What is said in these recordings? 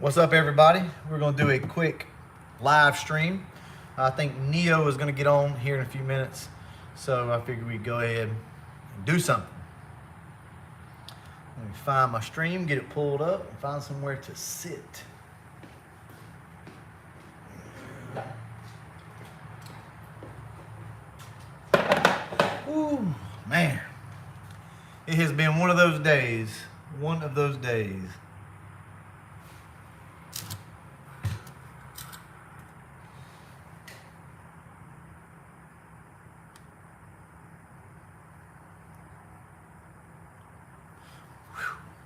What's up, everybody? We're going to do a quick live stream. I think Neo is going to get on here in a few minutes, so I figured we'd go ahead and do something. Let me find my stream, get it pulled up, and find somewhere to sit. Ooh, man. It has been one of those days. One of those days.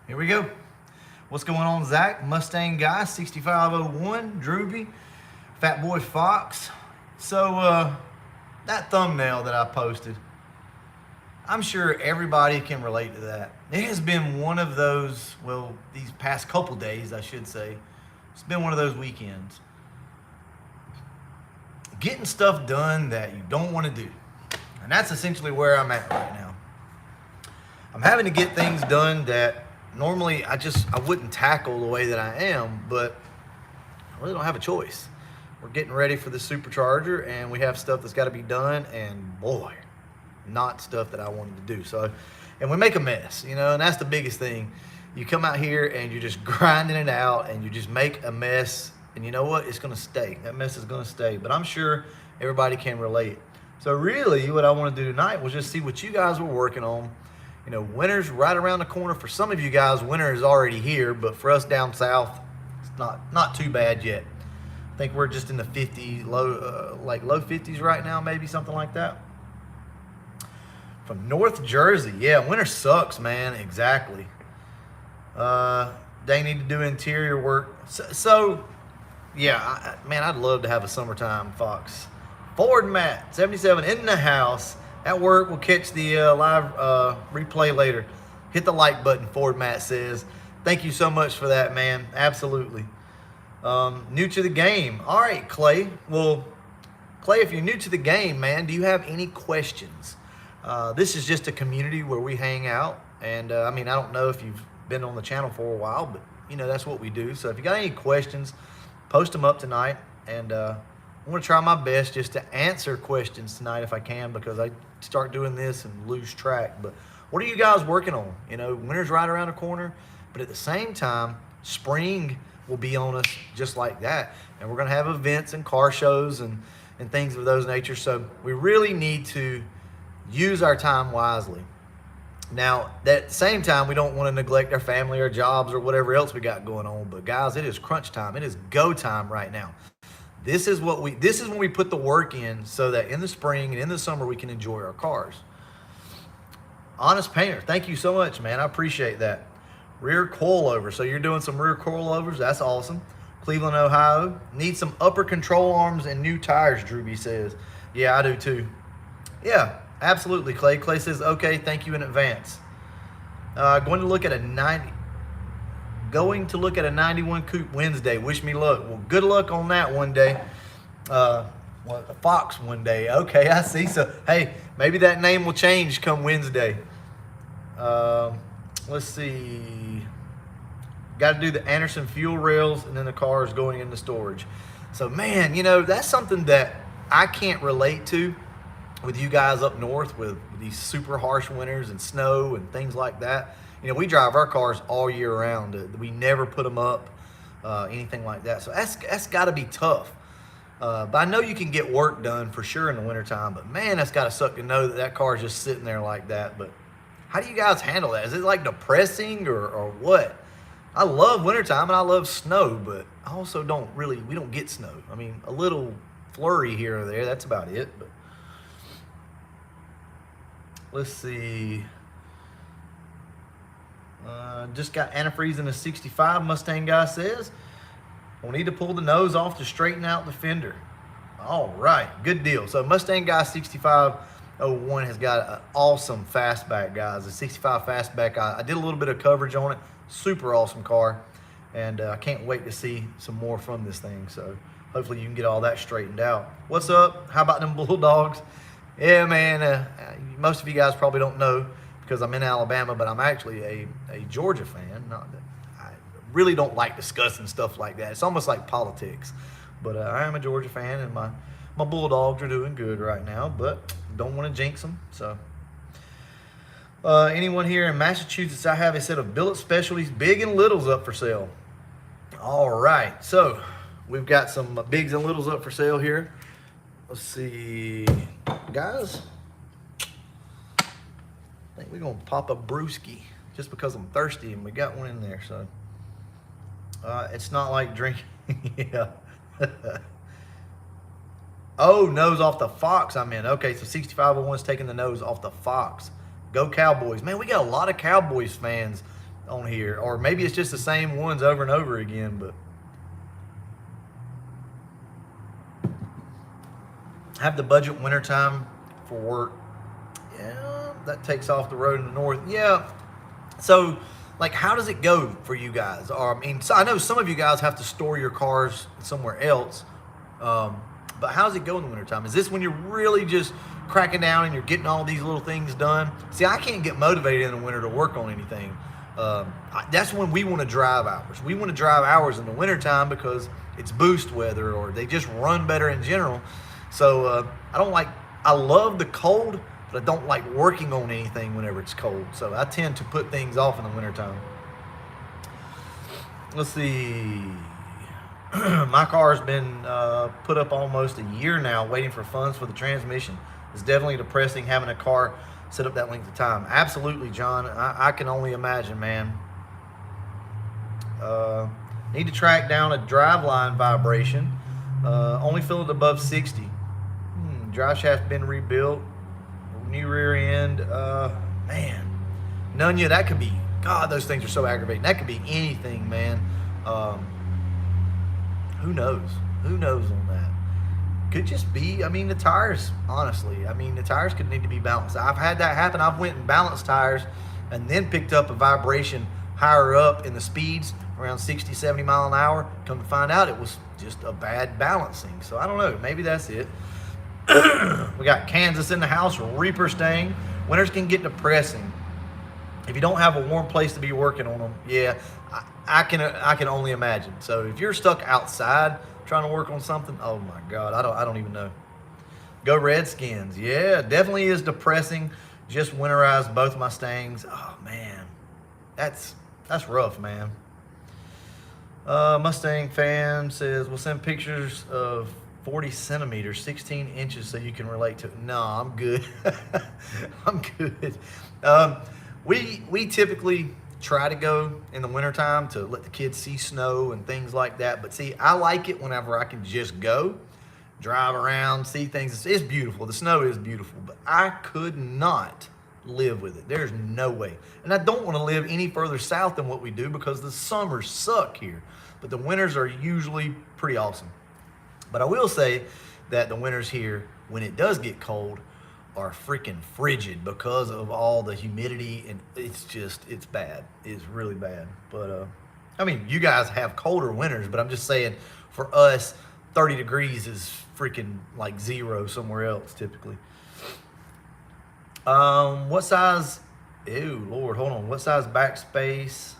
Here we go. What's going on, Zach? Mustang Guy, 6501, Drewby, Fat Boy Fox. So, that thumbnail that I posted, I'm sure everybody can relate to that. It has been one of those, well, these past couple days, I should say, it's been one of those weekends. Getting stuff done that you don't want to do. And that's essentially where I'm at right now. I'm having to get things done that normally I wouldn't tackle the way that I am, but I really don't have a choice. We're getting ready for the supercharger and we have stuff that's got to be done, and boy, not stuff that I wanted to do. So, and we make a mess, you know, and that's the biggest thing. You come out here and you're just grinding it out and you just make a mess, and you know what? It's going to stay. That mess is going to stay, but I'm sure everybody can relate. So really what I want to do tonight was just see what you guys were working on. You know, winter's right around the corner. For some of you guys, winter is already here, but for us down south, it's not too bad yet. I think we're just in the 50s, low 50s right now, maybe something like that. From North Jersey, yeah, winter sucks, man. Exactly. They need to do interior work. So yeah, man, I'd love to have a summertime Fox. Ford Matt 77 in the house. At work, we'll catch the live replay later. Hit the like button, Ford Matt says. Thank you so much for that, man. Absolutely. New to the game. All right, Clay. Well, Clay, if you're new to the game, man, do you have any questions? This is just a community where we hang out. And, I mean, I don't know if you've been on the channel for a while, but, you know, that's what we do. So if you got any questions, post them up tonight. And I want to try my best just to answer questions tonight if I can, because I start doing this and lose track. But what are you guys working on? You know, winter's right around the corner, but at the same time, spring will be on us just like that. And we're going to have events and car shows and things of those nature. So we really need to use our time wisely. Now, at the same time, we don't want to neglect our family or jobs or whatever else we got going on. But guys, it is crunch time. It is go time right now. This is when we put the work in so that in the spring and in the summer we can enjoy our cars. Honest Painter, thank you so much, man. I appreciate that. Rear coilover. So you're doing some rear coilovers. That's awesome. Cleveland, Ohio. Need some upper control arms and new tires, Drewby says. Yeah, I do too. Yeah, absolutely, Clay. Clay says, okay, thank you in advance. Going to look at a 91 Coupe Wednesday. Wish me luck. Well, good luck on that one day. A Fox one day. Okay, I see. So, hey, maybe that name will change come Wednesday. Let's see. Got to do the Anderson fuel rails, and then the car is going into storage. So, man, you know, that's something that I can't relate to with you guys up north with these super harsh winters and snow and things like that. You know, we drive our cars all year round. We never put them up, anything like that. So that's got to be tough. But I know you can get work done for sure in the wintertime. But, man, that's got to suck to know that car is just sitting there like that. But how do you guys handle that? Is it, like, depressing or what? I love wintertime and I love snow, but I also we don't get snow. I mean, a little flurry here or there, that's about it. But let's see. Just got antifreeze in a 65, Mustang Guy says. We'll need to pull the nose off to straighten out the fender. All right, good deal. So Mustang Guy 6501 has got an awesome fastback, guys. A 65 fastback. I did a little bit of coverage on it. Super awesome car. And I can't wait to see some more from this thing. So hopefully you can get all that straightened out. What's up? How about them Bulldogs? Yeah, man, most of you guys probably don't know because I'm in Alabama, but I'm actually a Georgia fan. Not that really don't like discussing stuff like that. It's almost like politics. But I am a Georgia fan, and my Bulldogs are doing good right now, but don't want to jinx them. So, anyone here in Massachusetts, I have a set of billet specialties, big and littles, up for sale. All right, so we've got some bigs and littles up for sale here. Let's see, guys. I think we're gonna pop a brewski just because I'm thirsty, and we got one in there. So it's not like drinking. Yeah. Oh, nose off the Fox I'm in. Okay, so 6501's taking the nose off the Fox. Go Cowboys. Man, we got a lot of Cowboys fans on here. Or maybe it's just the same ones over and over again, but have the budget wintertime for work. Yeah, that takes off the road in the north. Yeah. So, like, how does it go for you guys? Or, I mean, so I know some of you guys have to store your cars somewhere else, but how does it go in the wintertime? Is this when you're really just cracking down and you're getting all these little things done? See, I can't get motivated in the winter to work on anything. That's when we want to drive hours. We want to drive hours in the wintertime because it's boost weather, or they just run better in general. So I love the cold, but I don't like working on anything whenever it's cold. So I tend to put things off in the wintertime. Let's see. My car's been put up almost a year now, waiting for funds for the transmission. It's definitely depressing having a car set up that length of time. Absolutely, John. I can only imagine, man. Need to track down a driveline vibration. Only feel it above 60. Drive shaft been rebuilt. New rear end. Man. Nunya, that could be, God, those things are so aggravating. That could be anything, man. Who knows? Who knows on that? Could just be, I mean, the tires, honestly. I mean, the tires could need to be balanced. I've had that happen. I've went and balanced tires and then picked up a vibration higher up in the speeds, around 60, 70 mile an hour. Come to find out, it was just a bad balancing. So I don't know. Maybe that's it. We got Kansas in the house, Reaper staying. Winters can get depressing if you don't have a warm place to be working on them. Yeah, I can only imagine. So if you're stuck outside trying to work on something, oh my God, I don't even know. Go Redskins. Yeah, definitely is depressing. Just winterized both Mustangs. Oh man, that's rough, man. Mustang fan says we'll send pictures of 40 centimeters, 16 inches, so you can relate to it. No, I'm good. I'm good. We typically try to go in the wintertime to let the kids see snow and things like that. But see, I like it whenever I can just go, drive around, see things. It's beautiful. The snow is beautiful, but I could not live with it. There's no way. And I don't want to live any further south than what we do because the summers suck here. But the winters are usually pretty awesome. But I will say that the winters here, when it does get cold, are freaking frigid because of all the humidity, and it's bad. It's really bad. But I mean, you guys have colder winters, but I'm just saying for us, 30 degrees is freaking like zero somewhere else typically. What size? Ew, Lord, hold on. What size backspace?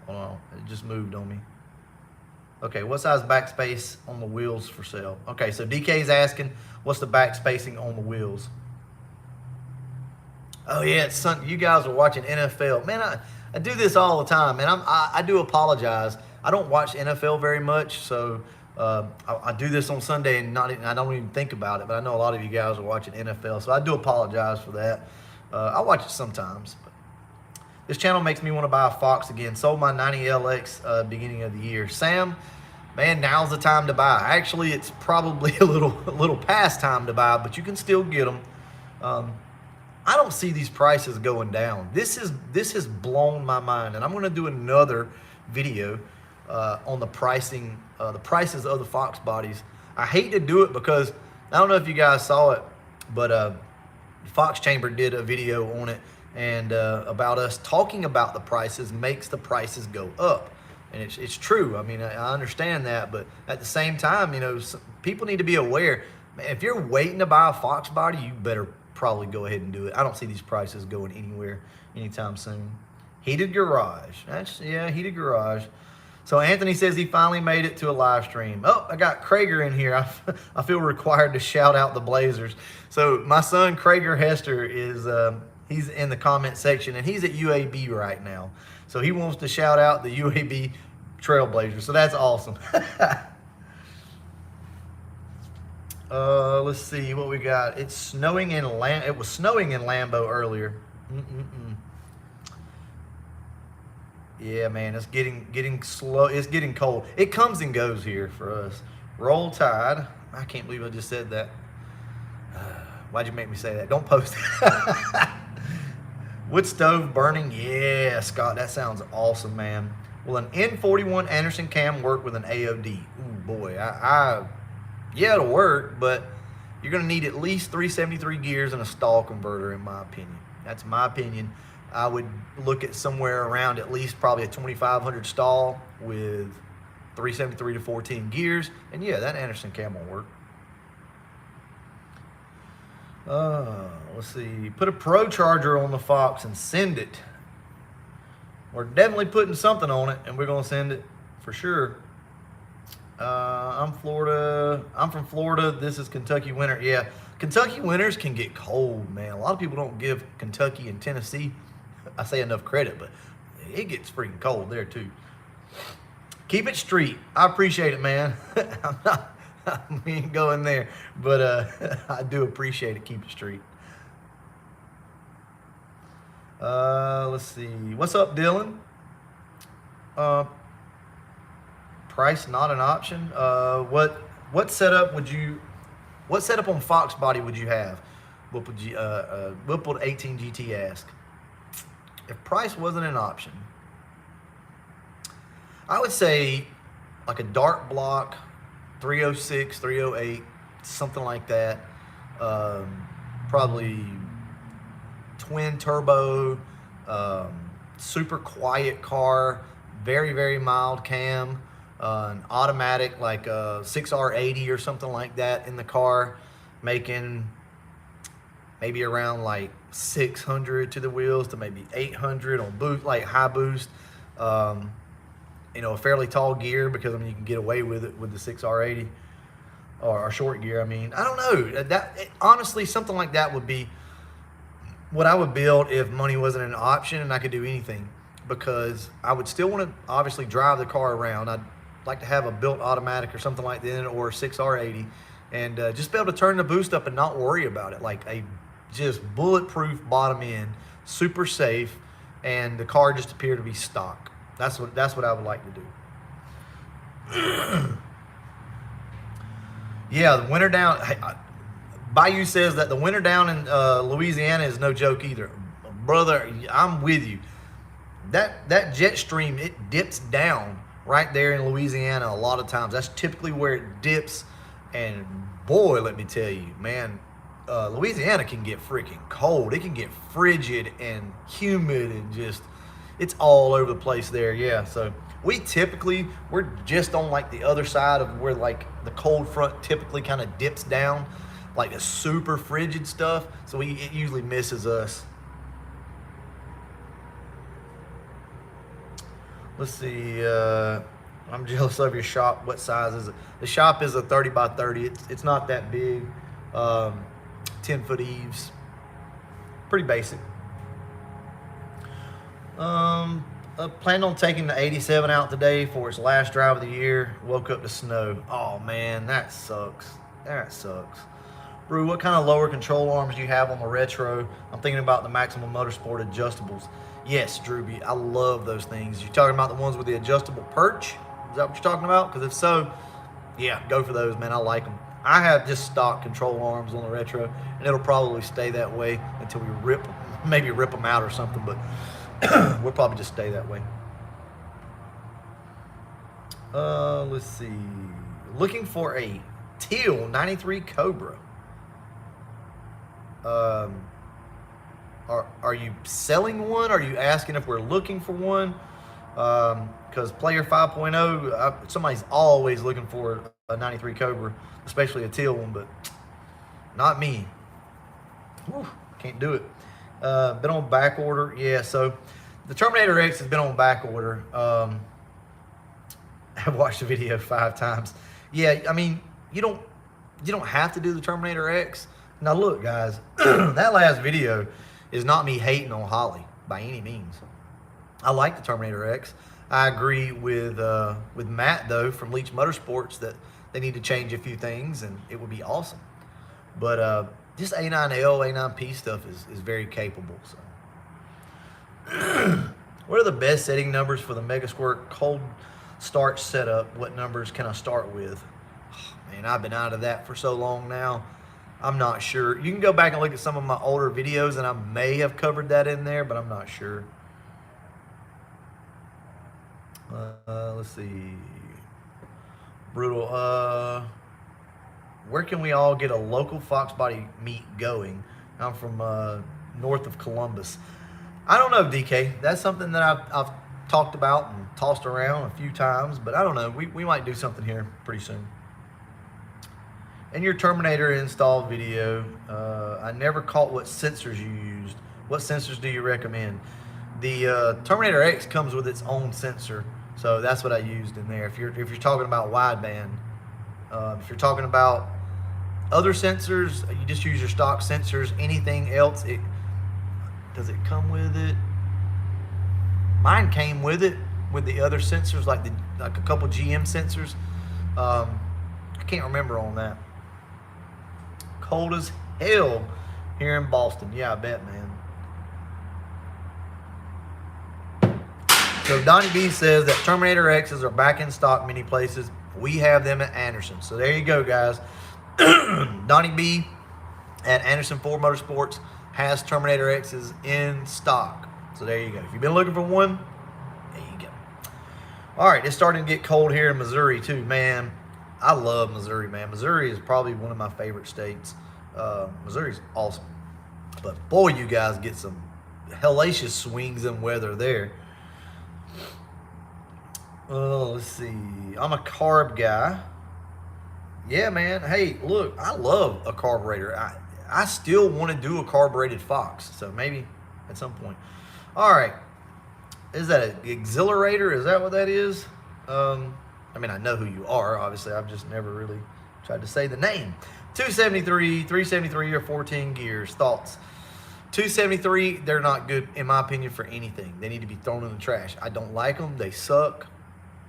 Hold on, it just moved on me. Okay, what size backspace on the wheels for sale? Okay, so DK's asking, what's the back spacing on the wheels? Oh yeah, it's Sunday. You guys are watching NFL. Man, I do this all the time, man. I do apologize. I don't watch NFL very much, so I do this on Sunday and I don't even think about it, but I know a lot of you guys are watching NFL, so I do apologize for that. I watch it sometimes. But this channel makes me want to buy a Fox again. Sold my 90LX beginning of the year. Sam, man, now's the time to buy. Actually, it's probably a little past time to buy, but you can still get them. I don't see these prices going down. This has blown my mind, and I'm going to do another video on the pricing, the prices of the Fox bodies. I hate to do it because I don't know if you guys saw it, but Fox Chamber did a video on it, and about us talking about the prices makes the prices go up. And it's true. I mean, I understand that, but at the same time, you know, people need to be aware. If you're waiting to buy a Fox body, you better probably go ahead and do it. I don't see these prices going anywhere anytime soon. Heated garage. Yeah, heated garage. So Anthony says he finally made it to a live stream. Oh, I got Krager in here. I feel required to shout out the Blazers. So my son Krager Hester is he's in the comment section, and he's at UAB right now. So he wants to shout out the UAB Trailblazers. So that's awesome. Let's see what we got. It was snowing in Lambeau earlier. Yeah, man, it's getting slow. It's getting cold. It comes and goes here for us. Roll Tide. I can't believe I just said that. Why'd you make me say that? Don't post it. Wood stove burning. Yeah, Scott, that sounds awesome, man. Will an N41 Anderson Cam work with an AOD? Ooh, boy, yeah, it'll work, but you're going to need at least 373 gears and a stall converter, in my opinion. That's my opinion. I would look at somewhere around at least probably a 2500 stall with 373 to 14 gears, and yeah, that Anderson Cam will work. Let's see. Put a Pro Charger on the Fox and send it. We're definitely putting something on it, and we're going to send it for sure. I'm from Florida. This is Kentucky winter. Yeah, Kentucky winters can get cold, man. A lot of people don't give Kentucky and Tennessee, I say, enough credit, but it gets freaking cold there too. Keep it street. I appreciate it, man. We ain't going there, but I do appreciate it. Keep it street. Let's see. What's up, Dylan? Price not an option. What setup on Fox body would you have? Whippled 18 GT ask. If price wasn't an option, I would say like a dark block, 306, 308, something like that. Probably twin turbo, super quiet car, very, very mild cam, an automatic like a 6R80 or something like that in the car, making maybe around like 600 to the wheels to maybe 800 on boost, like high boost. You know, a fairly tall gear, because I mean you can get away with it with the 6R80 or short gear. I mean, I don't know. Honestly, something like that would be what I would build if money wasn't an option and I could do anything, because I would still want to obviously drive the car around. I'd like to have a built automatic or something like that, or a 6R80, and just be able to turn the boost up and not worry about it. Like a just bulletproof bottom end, super safe, and the car just appear to be stock. That's what I would like to do. Yeah, the winter down. Bayou says that the winter down in Louisiana is no joke either. Brother, I'm with you. That jet stream, it dips down right there in Louisiana a lot of times. That's typically where it dips. And boy, let me tell you, man, Louisiana can get freaking cold. It can get frigid and humid and just, it's all over the place there. Yeah, so we're just on like the other side of where like the cold front typically kind of dips down, like the super frigid stuff. So it usually misses us. Let's see. I'm jealous of your shop. What size is it? The shop is a 30 by 30. It's not that big. 10-foot eaves. Pretty basic. Planned on taking the 87 out today for its last drive of the year. Woke up to snow. Oh man, that sucks. That sucks. Brew, what kind of lower control arms do you have on the Retro? I'm thinking about the Maximum Motorsport adjustables. Yes, Drewby, I love those things. You're talking about the ones with the adjustable perch? Is that what you're talking about? Because if so, yeah, go for those, man. I like them. I have just stock control arms on the Retro, and it'll probably stay that way until we maybe rip them out or something, but we'll probably just stay that way. Let's see. Looking for a teal 93 Cobra. Are you selling one? Are you asking if we're looking for one? Because Player 5.0, somebody's always looking for a 93 Cobra, especially a teal one, but not me. Whew, can't do it. Been on back order. Yeah, so the Terminator X has been on back order. have watched the video 5 times. Yeah, I mean, you don't have to do the Terminator X. Now look, guys, that last video is not me hating on Holly by any means. I like the Terminator X. I agree with Matt though from Leach Motorsports that they need to change a few things and it would be awesome. But this A9L, A9P stuff is very capable. So, what are the best setting numbers for the Mega Squirt cold start setup? What numbers can I start with? Oh, man, I've been out of that for so long now. I'm not sure. You can go back and look at some of my older videos, and I may have covered that in there, but I'm not sure. Let's see. Brutal. Where can we all get a local Fox body meet going? I'm from north of Columbus. I don't know, DK. That's something that I've talked about and tossed around a few times, but I don't know. We might do something here pretty soon. In your Terminator install video, I never caught what sensors you used. What sensors do you recommend? The Terminator X comes with its own sensor, so that's what I used in there. If you're talking about wideband, if you're talking about other sensors, you just use your stock sensors. Anything else, does it come with it? Mine came with it with the other sensors, like a couple GM sensors. I can't remember on that. Cold as hell here in Boston. Yeah, I bet, man. So Donnie B says that Terminator X's are back in stock many places. We have them at Anderson. So there you go, guys. Donnie B at Anderson Ford Motorsports has Terminator X's in stock. So there you go. If you've been looking for one, there you go. All right, it's starting to get cold here in Missouri too, man. I love Missouri, man. Missouri is probably one of my favorite states. Missouri's awesome. But boy, you guys get some hellacious swings in weather there. Let's see. I'm a carb guy. Yeah, man. Hey, look, I love a carburetor. I still want to do a carbureted Fox, so maybe at some point. All right. Is that an exhilarator? Is that what that is? I mean, I know who you are. Obviously, I've just never really tried to say the name. 273, 373, or 14 gears. Thoughts? 273, they're not good, in my opinion, for anything. They need to be thrown in the trash. I don't like them. They suck.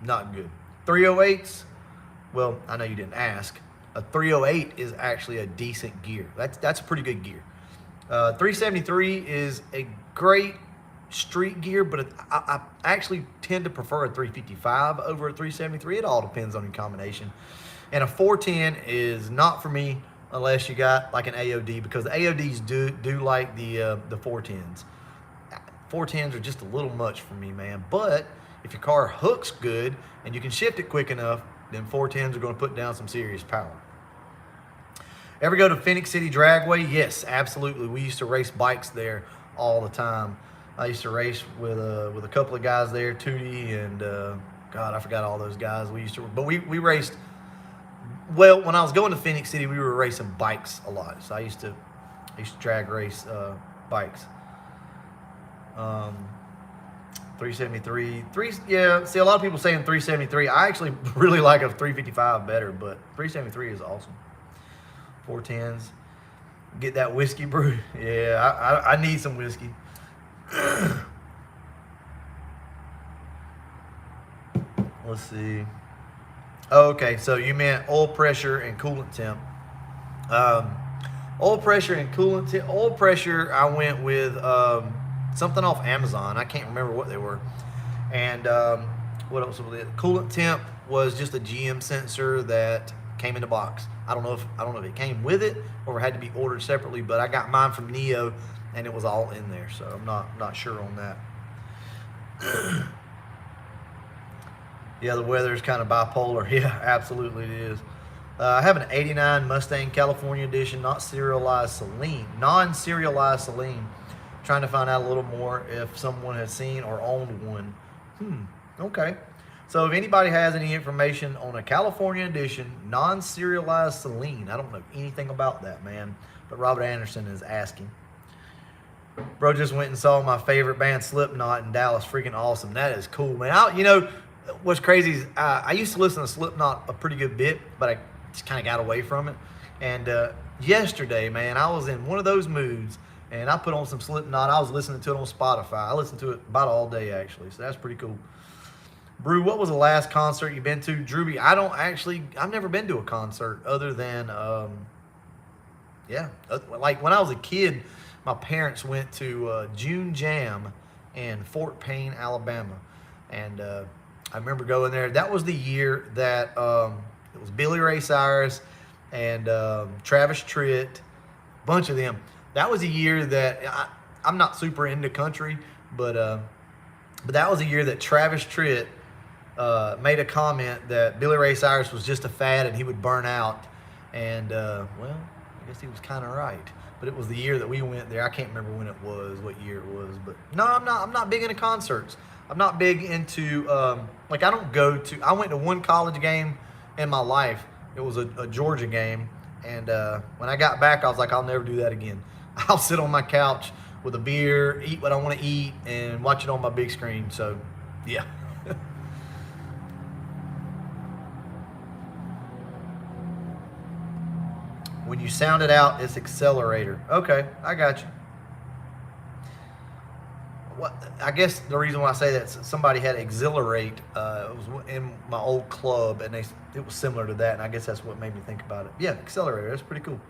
Not good. 308s, well, I know you didn't ask. A 308 is actually a decent gear. That's a pretty good gear. 373 is a great street gear, but I actually tend to prefer a 355 over a 373. It all depends on your combination. And a 410 is not for me unless you got like an AOD, because the AODs do like the 410s. 410s are just a little much for me, man. But if your car hooks good and you can shift it quick enough, then 410s are going to put down some serious power. Ever go to Phoenix City Dragway? Yes, absolutely. We used to race bikes there all the time. I used to race with a couple of guys there, Tootie and God, I forgot all those guys. But we raced. Well, when I was going to Phoenix City, we were racing bikes a lot. So I used to drag race bikes. 373, yeah. See, a lot of people saying 373. I actually really like a 355 better, but 373 is awesome. 410s. Get that whiskey brew. Yeah, I need some whiskey. Let's see. Okay, so you meant oil pressure and coolant temp. Oil pressure and coolant temp. Oil pressure, I went with something off Amazon. I can't remember what they were. And what else was it? Coolant temp was just a GM sensor that came in the box. I don't know if it came with it or it had to be ordered separately, but I got mine from Neo and it was all in there, so I'm not sure on that. Yeah, the weather is kind of bipolar. Yeah, absolutely it is. I have an 89 Mustang California Edition, non-serialized Celine. Trying to find out a little more if someone has seen or owned one. Okay. So if anybody has any information on a California Edition, non-serialized Celine, I don't know anything about that, man. But Robert Anderson is asking. Bro just went and saw my favorite band, Slipknot, in Dallas. Freaking awesome. That is cool, man. what's crazy is I used to listen to Slipknot a pretty good bit, but I just kind of got away from it. And yesterday, man, I was in one of those moods, and I put on some Slipknot. I was listening to it on Spotify. I listened to it about all day, actually, so that's pretty cool. Brew, what was the last concert you've been to? Drewby, I've never been to a concert other than, like when I was a kid, my parents went to June Jam in Fort Payne, Alabama. And I remember going there. That was the year that it was Billy Ray Cyrus and Travis Tritt, a bunch of them. That was a year that I'm not super into country, but that was a year that Travis Tritt made a comment that Billy Ray Cyrus was just a fad and he would burn out. And well, I guess he was kind of right. But it was the year that we went there. I can't remember when it was, what year it was. But no, I'm not big into concerts. I'm not big into like I went to one college game in my life. It was a Georgia game, and when I got back, I was like, I'll never do that again. I'll sit on my couch with a beer, eat what I want to eat, and watch it on my big screen. So, yeah. When you sound it out, it's accelerator. Okay, I got you. What I guess the reason why I say that somebody had exhilarate. It was in my old club, and it was similar to that, and I guess that's what made me think about it. Yeah, accelerator. That's pretty cool.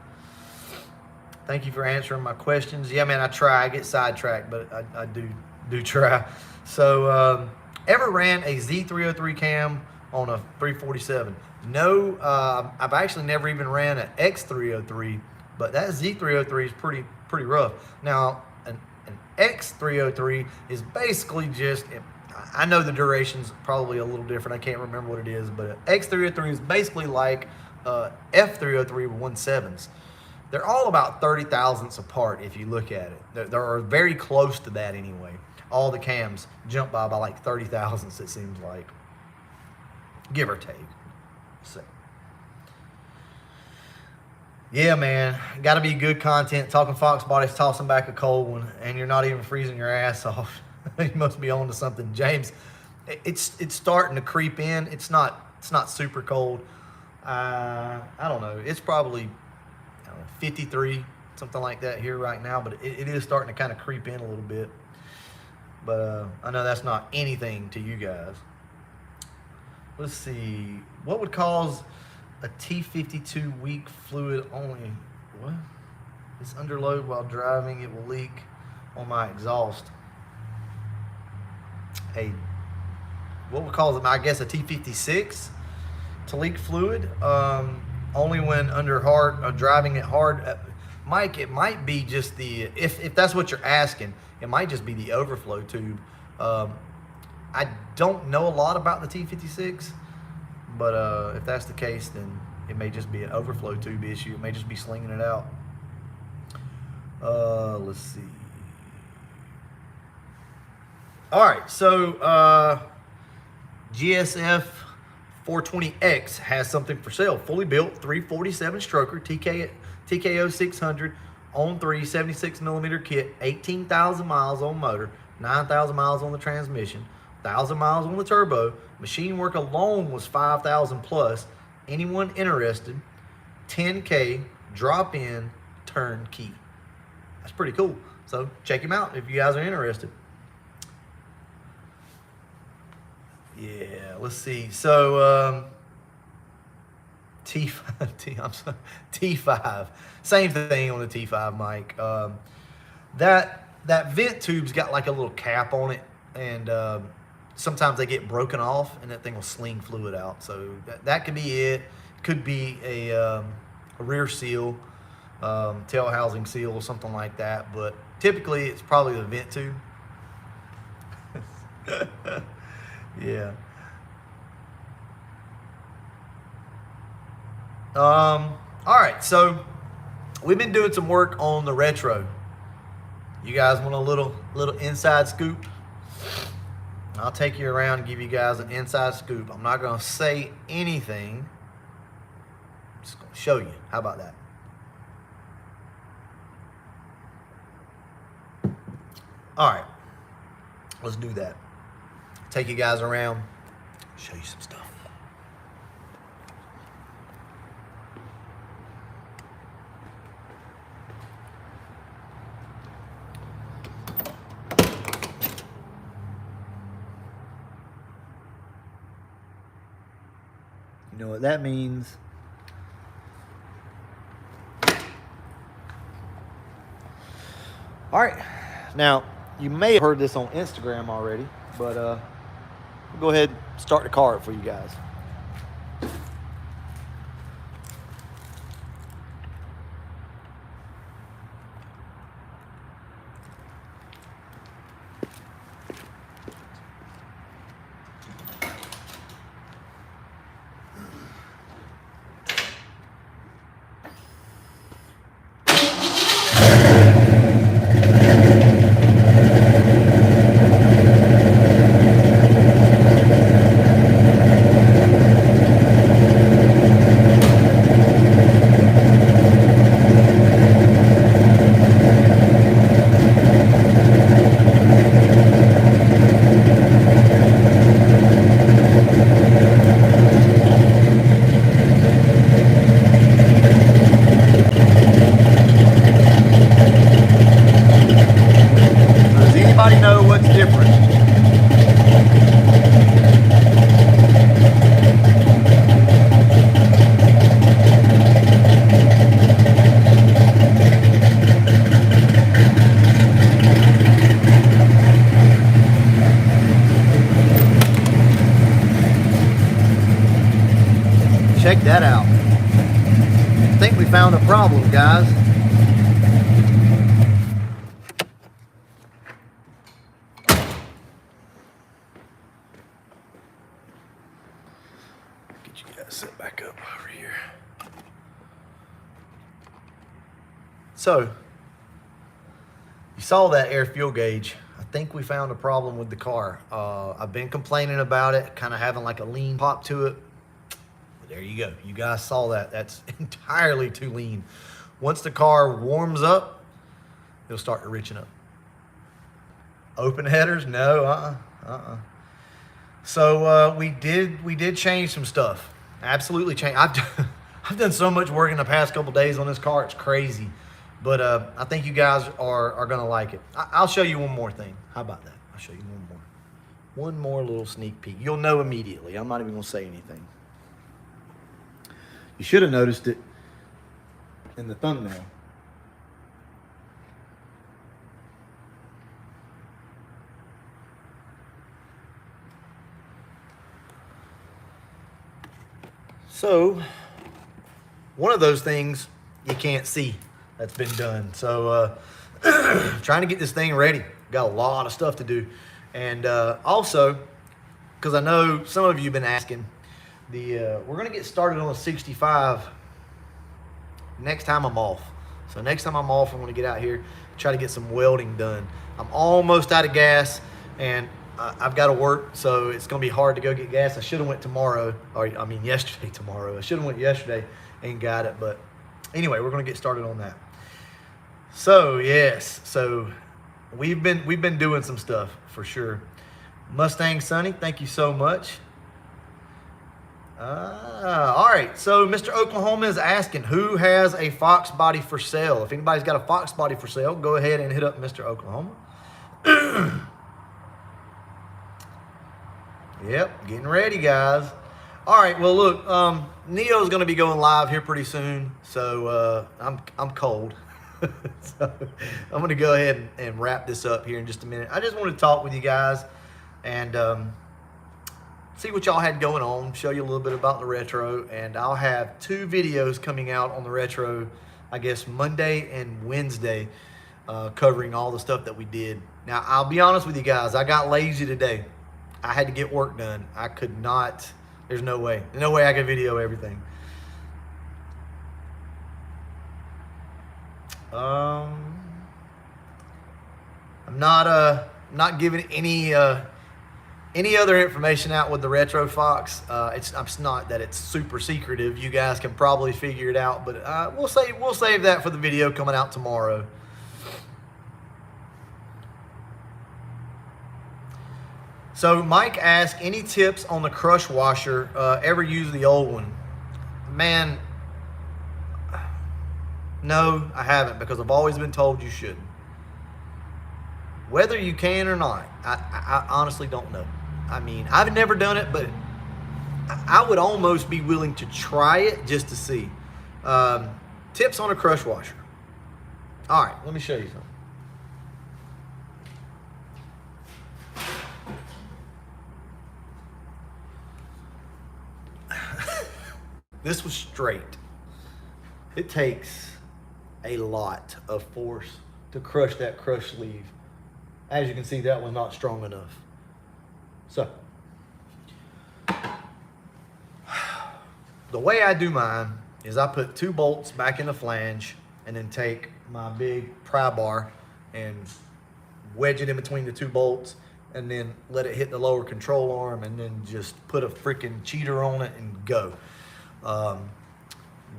Thank you for answering my questions. Yeah, man, I try. I get sidetracked, but I do try. So, ever ran a Z303 cam on a 347? No, I've actually never even ran an X303, but that Z303 is pretty rough. Now, an X303 is basically just, I know the duration's probably a little different. I can't remember what it is, but an X303 is basically like F303 with 1.7s. They're all about 30 thousandths apart if you look at it. They're very close to that anyway. All the cams jump by like 30 thousandths, it seems like, give or take. So, yeah, man, got to be good content. Talking Fox bodies, tossing back a cold one, and you're not even freezing your ass off. You must be on to something, James. It's starting to creep in. It's not super cold. I don't know. It's probably 53, something like that here right now, but it is starting to kind of creep in a little bit. But I know that's not anything to you guys. Let's see. What would cause a T52 weak fluid only? What? It's under load while driving. It will leak on my exhaust. What would cause it? I guess a T56 to leak fluid. Only when under hard driving it hard. Mike, it might be just the if that's what you're asking. It might just be the overflow tube. I don't know a lot about the T56, but if that's the case, then it may just be an overflow tube issue. It may just be slinging it out. Let's see. All right, so GSF 420X has something for sale. Fully built 347 stroker TKO 600 on 3 76 millimeter kit, 18,000 miles on motor, 9,000 miles on the transmission, 1,000 miles on the turbo. Machine work alone was 5,000 plus. Anyone interested? $10K, drop in, turnkey. That's pretty cool. So check him out if you guys are interested. Yeah, let's see. So T5, same thing on the T5, Mike. That vent tube's got like a little cap on it, and sometimes they get broken off, and that thing will sling fluid out. So that could be it. Could be a rear seal, tail housing seal, or something like that. But typically, it's probably the vent tube. Yeah. All right, so we've been doing some work on the retro. You guys want a little inside scoop? I'll take you around and give you guys an inside scoop. I'm not going to say anything. I'm just going to show you. How about that? All right, let's do that. Take you guys around, Show you some stuff. You know what that means? All right, now you may have heard this on Instagram already, but we'll go ahead and start the car up for you guys. Anybody know what's different? Check that out. I think we found a problem, guys. Sit back up over here. So, you saw that air fuel gauge. I think we found a problem with the car. I've been complaining about it, kind of having like a lean pop to it. But there you go. You guys saw that. That's entirely too lean. Once the car warms up, it'll start to richen up. Open headers? No, So we did change some stuff. Absolutely changed. I've done so much work in the past couple days on this car. It's crazy. But I think you guys are going to like it. I'll show you one more thing. How about that? I'll show you one more. One more little sneak peek. You'll know immediately. I'm not even going to say anything. You should have noticed it in the thumbnail. So, one of those things you can't see that's been done. So, trying to get this thing ready. Got a lot of stuff to do. And also, because I know some of you have been asking, we're going to get started on a 65 next time I'm off. So next time I'm off, I'm going to get out here, try to get some welding done. I'm almost out of gas, and I've got to work, so it's going to be hard to go get gas. I should have went tomorrow, yesterday tomorrow. I should have went yesterday and got it, but anyway, we're going to get started on that. So yes, so we've been doing some stuff for sure. Mustang Sonny, thank you so much. All right, so Mr. Oklahoma is asking, who has a Fox body for sale? If anybody's got a Fox body for sale, go ahead and hit up Mr. Oklahoma. Yep, getting ready, guys. All right, well, look, Neo's going to be going live here pretty soon, so I'm cold. So I'm going to go ahead and wrap this up here in just a minute. I just want to talk with you guys and see what y'all had going on, show you a little bit about the retro, and I'll have 2 videos coming out on the retro, I guess Monday and Wednesday, covering all the stuff that we did. Now, I'll be honest with you guys, I got lazy today. I had to get work done. I could not, there's no way I could video everything. I'm not giving any other information out with the Retro Fox. It's not that it's super secretive. You guys can probably figure it out, but we'll save that for the video coming out tomorrow. So Mike asked, any tips on the crush washer? Ever use the old one? Man, no, I haven't, because I've always been told you shouldn't. Whether you can or not, I honestly don't know. I mean, I've never done it, but I would almost be willing to try it just to see. Tips on a crush washer. All right, let me show you something. This was straight. It takes a lot of force to crush that crush sleeve. As you can see, that was not strong enough. So, the way I do mine is I put 2 bolts back in the flange and then take my big pry bar and wedge it in between the 2 bolts and then let it hit the lower control arm and then just put a freaking cheater on it and go.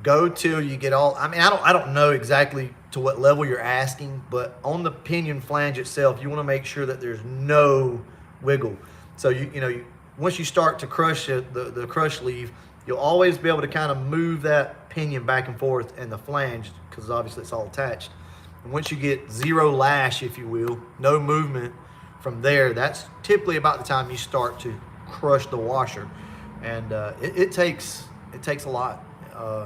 Go till you get all, I mean, I don't know exactly to what level you're asking, but on the pinion flange itself, you want to make sure that there's no wiggle. So you once you start to crush it, the crush sleeve, you'll always be able to kind of move that pinion back and forth in the flange, because obviously it's all attached. And once you get 0 lash, if you will, no movement from there, that's typically about the time you start to crush the washer. And it takes a lot.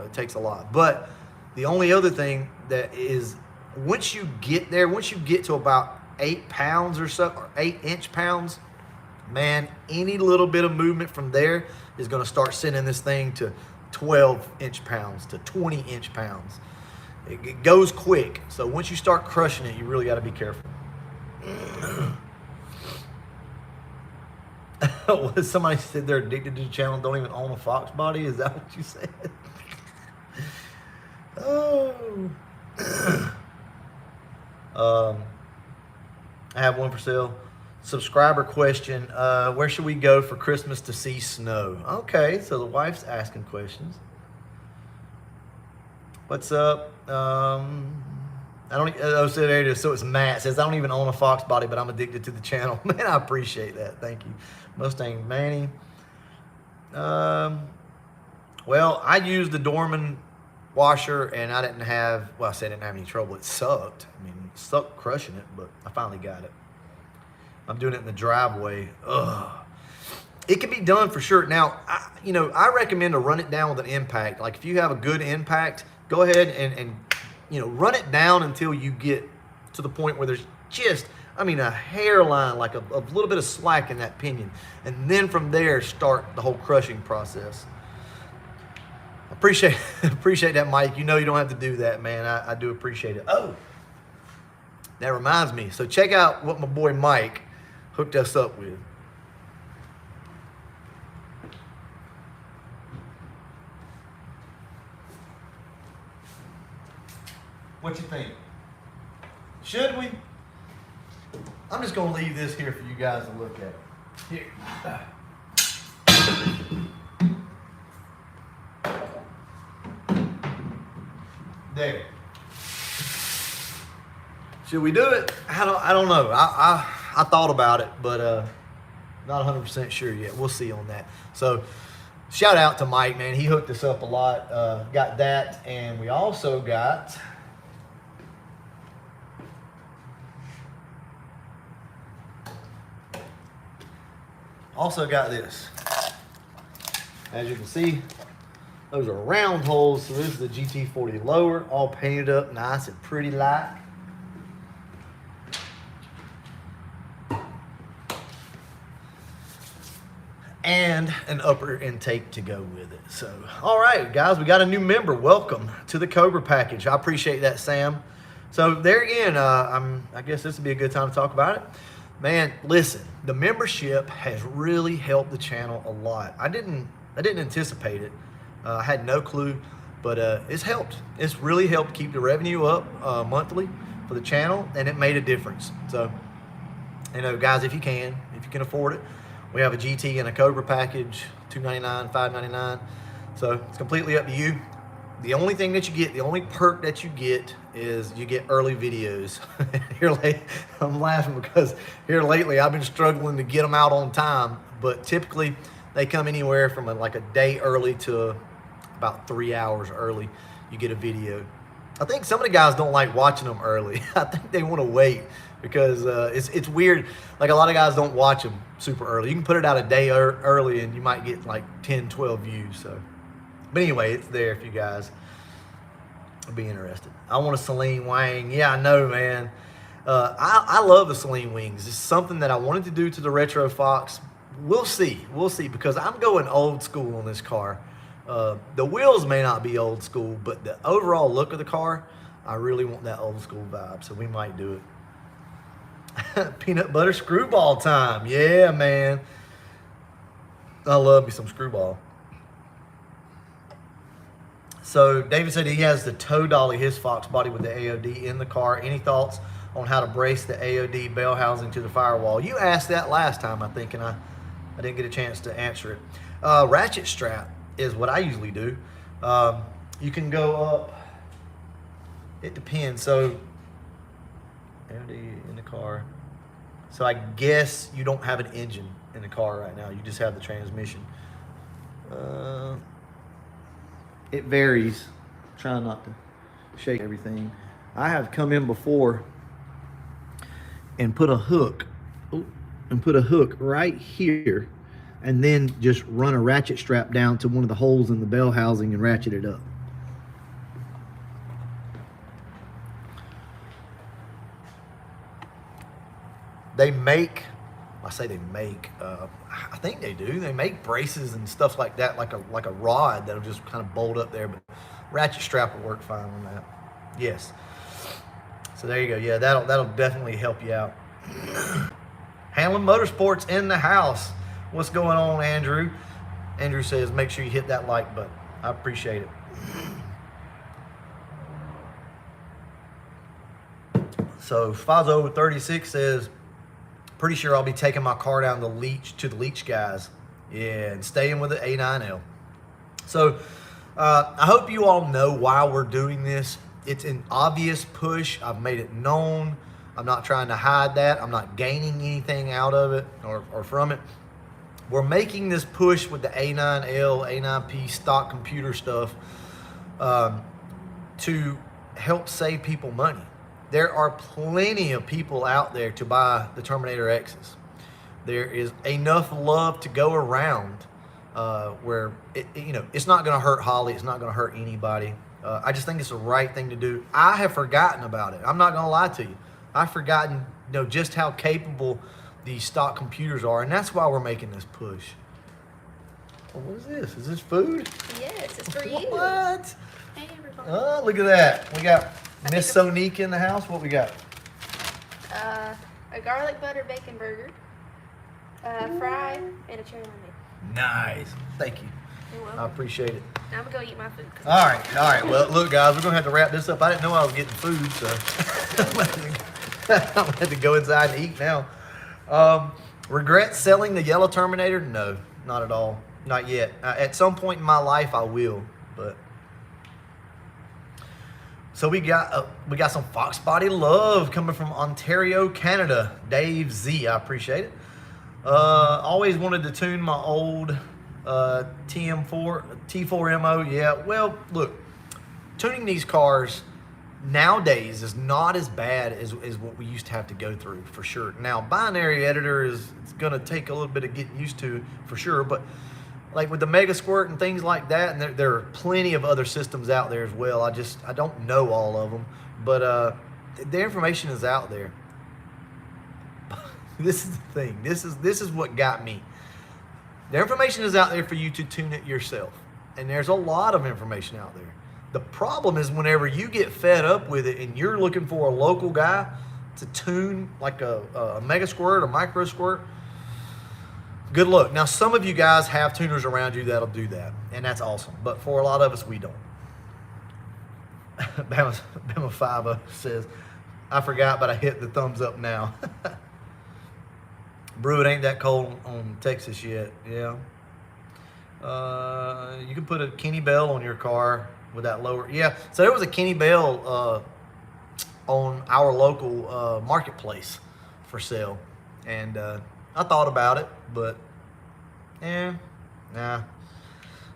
It takes a lot. But the only other thing that is, once you get there, once you get to about 8 pounds or so, or 8 inch-pounds, man, any little bit of movement from there is going to start sending this thing to 12 inch-pounds, to 20 inch-pounds. It goes quick. So once you start crushing it, you really got to be careful. Somebody said they're addicted to the channel, don't even own a Fox body. Is that what you said? Oh. I have one for sale. Subscriber question. Where should we go for Christmas to see snow? Okay, so the wife's asking questions. What's up? I don't. Oh, so there it is. So it's Matt says, I don't even own a Fox body, but I'm addicted to the channel. Man, I appreciate that. Thank you. Mustang Manny. Well, I used the Dorman washer and I didn't have, well, I said I didn't have any trouble. It sucked. I mean, it sucked crushing it, but I finally got it. I'm doing it in the driveway. Ugh. It can be done for sure. Now, I recommend to run it down with an impact. Like if you have a good impact, go ahead and run it down until you get to the point where there's just, a hairline, like a little bit of slack in that pinion. And then from there, start the whole crushing process. Appreciate that, Mike. You don't have to do that, man. I do appreciate it. Oh, that reminds me. So check out what my boy Mike hooked us up with. What you think? Should we? I'm just going to leave this here for you guys to look at. Here. There. Should we do it? I don't know. I thought about it, but not 100% sure yet. We'll see on that. So shout out to Mike, man. He hooked us up a lot. Got that, and we also got this. As you can see, those are round holes. So this is the GT40 lower, all painted up nice and pretty like. And an upper intake to go with it. So, all right, guys, we got a new member. Welcome to the Cobra package. I appreciate that, Sam. So there again, I guess this would be a good time to talk about it. Man, listen, the membership has really helped the channel a lot. I didn't anticipate it. I had no clue, but it's helped. It's really helped keep the revenue up monthly for the channel, and it made a difference. So, guys, if you can afford it, we have a GT and a Cobra package, $299, $599. So it's completely up to you. The only thing that you get, the only perk that you get is you get early videos. I'm laughing because here lately I've been struggling to get them out on time, but typically they come anywhere from like a day early to about 3 hours early. You get a video. I think some of the guys don't like watching them early. I think they want to wait because it's weird. Like a lot of guys don't watch them super early. You can put it out a day early and you might get like 10, 12 views. So. But anyway, it's there if you guys would be interested. I want a Celine Wang. Yeah, I know, man. I love the Celine Wings. It's something that I wanted to do to the Retro Fox. We'll see. We'll see because I'm going old school on this car. The wheels may not be old school, but the overall look of the car, I really want that old school vibe. So we might do it. Peanut butter screwball time. Yeah, man. I love me some screwball. So David said he has to toe dolly his Fox body with the AOD in the car. Any thoughts on how to brace the AOD bell housing to the Firewall? You asked that last time, I think, and I didn't get a chance to answer it. Ratchet strap is what I usually do. You can go up, it depends. So AOD in the car. So I guess you don't have an engine in the car right now. You just have the transmission. It varies. Try not to shake everything. I have come in before and put a hook right here and then just run a ratchet strap down to one of the holes in the bell housing and ratchet it up. They make, I say they make, I think they do. They make braces and stuff like that, like a rod that'll just kind of bolt up there, but ratchet strap will work fine on that. Yes. So there you go. Yeah, that'll definitely help you out. Hamlin Motorsports in the house. What's going on, Andrew? Andrew says, make sure you hit that like button. I appreciate it. So Fazo 36 says, pretty sure I'll be taking my car down to the Leach guys. Yeah, and staying with the A9L. So I hope you all know why we're doing this. It's an obvious push. I've made it known. I'm not trying to hide that. I'm not gaining anything out of it or from it. We're making this push with the A9L, A9P stock computer stuff to help save people money. There are plenty of people out there to buy the Terminator X's. There is enough love to go around where it's not going to hurt Holly. It's not going to hurt anybody. I just think it's the right thing to do. I have forgotten about it. I'm not going to lie to you. I've forgotten just how capable these stock computers are, and that's why we're making this push. Well, what is this? Is this food? Yes, it's for you. What? Hey, everybody. Oh, look at that. We got Miss Sonique in the house. What we got? A garlic butter bacon burger, fry, and a cherry lemonade. Nice. Thank you. You're welcome. I appreciate it. Now I'm gonna go eat my food. All right. Well, look, guys, we're gonna have to wrap this up. I didn't know I was getting food, so I'm gonna have to go inside and eat now. Regret selling the yellow Terminator? No, not at all. Not yet. At some point in my life, I will. But so we got some Fox body love coming from Ontario, Canada. Dave Z, I appreciate it. Always wanted to tune my old T4MO. Yeah. Well, look, tuning these cars nowadays is not as bad as what we used to have to go through, for sure. Now, binary editor it's going to take a little bit of getting used to, for sure, but like with the Mega Squirt and things like that, and there are plenty of other systems out there as well. I don't know all of them, but the information is out there. This is the thing. This is what got me. The information is out there for you to tune it yourself, and there's a lot of information out there. The problem is whenever you get fed up with it and you're looking for a local guy to tune like a Mega Squirt or Micro Squirt, good luck. Now, some of you guys have tuners around you that'll do that, and that's awesome. But for a lot of us, we don't. Bama 5 says, I forgot, but I hit the thumbs up now. Brew, it ain't that cold on Texas yet. Yeah. You can put a Kenny Bell on your car. with that lower. Yeah. So there was a Kenny Bell on our local marketplace for sale, and I thought about it, but nah,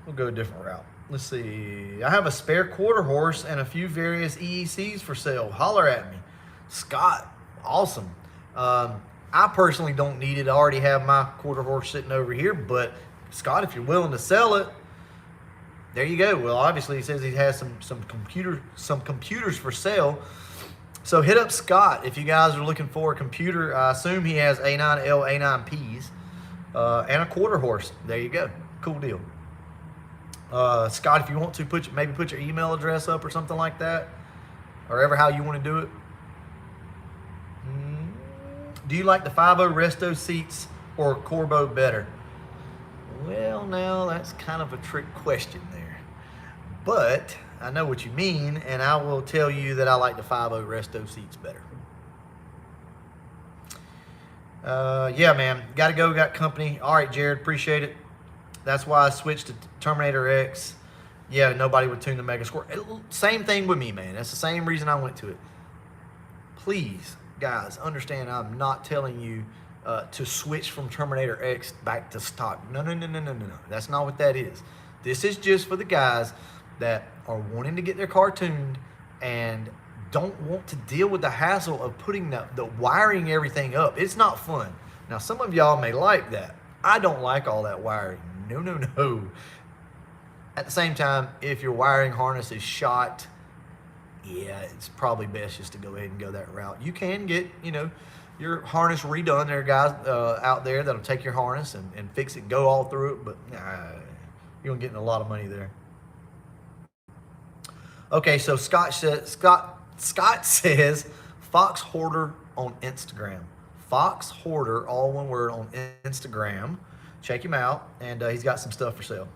we'll go a different route. Let's see. I have a spare quarter horse and a few various EECs for sale. Holler at me. Scott, awesome. I personally don't need it. I already have my quarter horse sitting over here, but Scott, if you're willing to sell it, there you go. Well, obviously he says he has some computers for sale. So hit up Scott if you guys are looking for a computer. I assume he has A9L, A9Ps, and a quarter horse. There you go. Cool deal. Scott, if you want to maybe put your email address up or something like that, or ever how you want to do it. Do you like the 5.0 resto seats or Corbeau better? Well, now that's kind of a trick question there. But I know what you mean, and I will tell you that I like the 5.0 resto seats better. Yeah, man. Got to go, got company. All right, Jared, appreciate it. That's why I switched to Terminator X. Yeah, nobody would tune the Mega Squirt. Same thing with me, man. That's the same reason I went to it. Please, guys, understand I'm not telling you to switch from Terminator X back to stock. No. That's not what that is. This is just for the guys that are wanting to get their car tuned and don't want to deal with the hassle of putting the wiring everything up. It's not fun. Now, some of y'all may like that. I don't like all that wiring. No. At the same time, if your wiring harness is shot, yeah, it's probably best just to go ahead and go that route. You can get, your harness redone. There are guys out there that'll take your harness and fix it, go all through it, but you're gonna get a lot of money there. Okay, so Scott says Fox Hoarder on Instagram. Fox Hoarder, all one word, on Instagram. Check him out, and he's got some stuff for sale.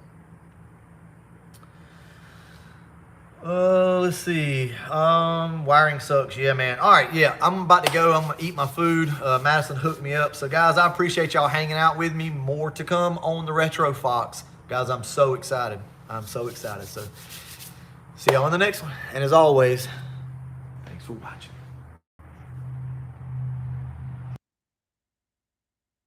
Let's see. Wiring sucks. Yeah, man. All right, yeah. I'm about to go. I'm going to eat my food. Madison hooked me up. So, guys, I appreciate y'all hanging out with me. More to come on the Retro Fox. Guys, I'm so excited. So, see y'all on the next one. And as always, thanks for watching.